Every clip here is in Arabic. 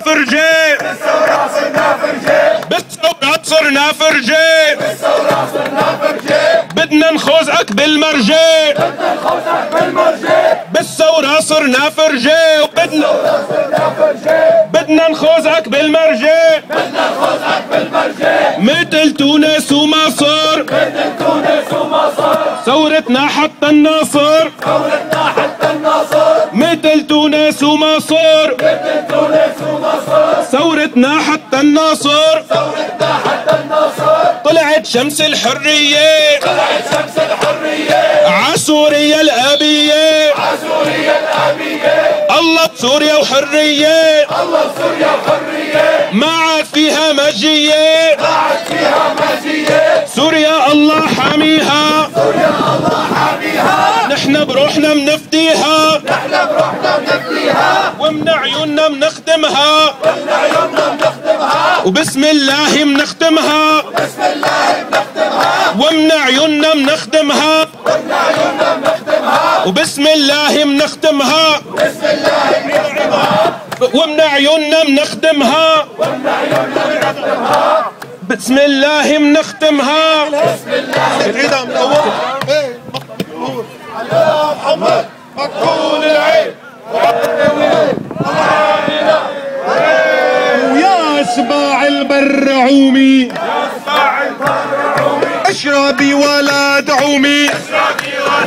فرجي، بالثورة صرنا فرجي، بالثورة صرنا فرجي، بالثورة صرنا فرجي، بدنا نخوزك بالمرجي، بدنا نخوزك بالمرجي، بالثورة صرنا فرجي، بدنا نخوزك بالمرجي، بدنا نخوزك بالمرجي، مثل تونس ومصر، مثل تونس ومصر، ثورتنا حتى النصر، ثورتنا حتى النصر، مثل تونس ومصر، مثل تونس ومصر، ثورتنا حتى النصر، ثورتنا حتى النصر، طلعت شمس الحرية، طلعت شمس الحرية، عسوريا الأبية، عسوريا الأبية، الله بسوريا وحرية، الله بسوريا وحرية، ما عاد فيها مجية، ما عاد فيها مجية، سوريا الله حاميها، سوريا الله حاميها، نحن بروحنا منفديها، نحن بروحنا منفديها، ومن عيوننا منخدمها، ومن عيوننا منخدمها، وبسم الله منختمها، وبسم الله منختمها، ومن عيوننا منخدمها، ومن عيوننا منختمها، وبسم الله منختمها، وبسم الله منختمها، ومن عيوننا منخدمها، ومن عيوننا منختمها، بسم الله منختمها، بسم الله تعيدها من اول. يا محمد مكحول العين ويا سباع البر عومي، يا سباع البر عومي، اشربي ولا تعومي، اشربي ولا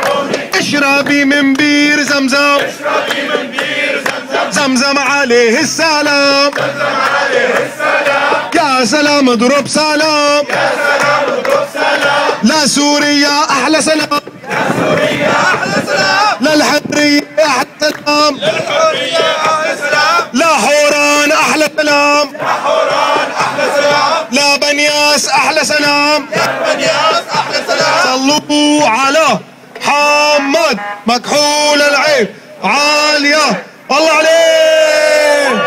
تعومي، اشربي من بير زمزم، اشربي من بير زمزم، زمزم عليه السلام، زمزم عليه السلام، يا سلام اضرب سلام، يا سلام اضرب سلام، لا سوريا احلى سلام، لا سوريا احلى سلام، للحرية احلى سلام، للحرية احلى سلام، لا حوران احلى سلام، لا حوران احلى سلام، لا بنياس احلى سلام، لا بنياس احلى سلام، صلوا على محمد مكحول العين عالية، الله عليه.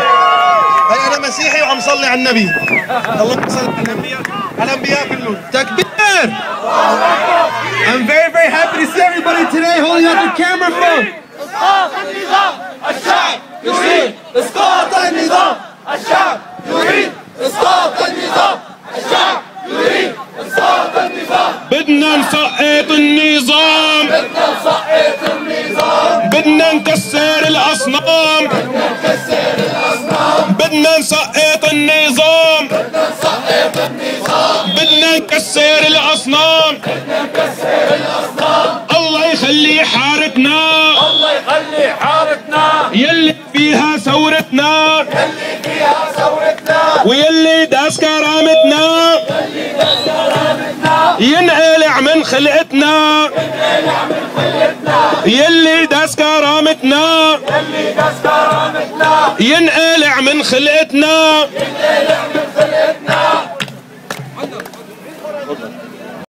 هي انا مسيحي وعم صلي على النبي، اللهم صل على النبي، على الانبياء كلهم. تكبير. I'm very very happy to see everybody today holding up the camera phone. اسقاط النظام، الشعب يريد اسقاط النظام، الشعب يريد اسقاط النظام، الشعب يريد اسقاط النظام، بدنا نسقط النظام، بدنا نسقط النظام، بدنا نكسر الاصنام، بدنا نكسر الاصنام، بدنا نسقط النظام، بدنا نسقط النظام، بدنا نكسر الاصنام، بدنا نكسر الاصنام، الله يخلي حارتنا، الله يخلي حارتنا، يلي فيها ثورتنا، يلي فيها ثورتنا، ويلي داس كرامتنا، يلي داس كرامتنا، ينقلع من خلقتنا، ينقلع من خلقتنا، يلي داس كرامتنا، يلي داس كرامتنا، ينقلع من خلقتنا، ينقلع من خلقتنا.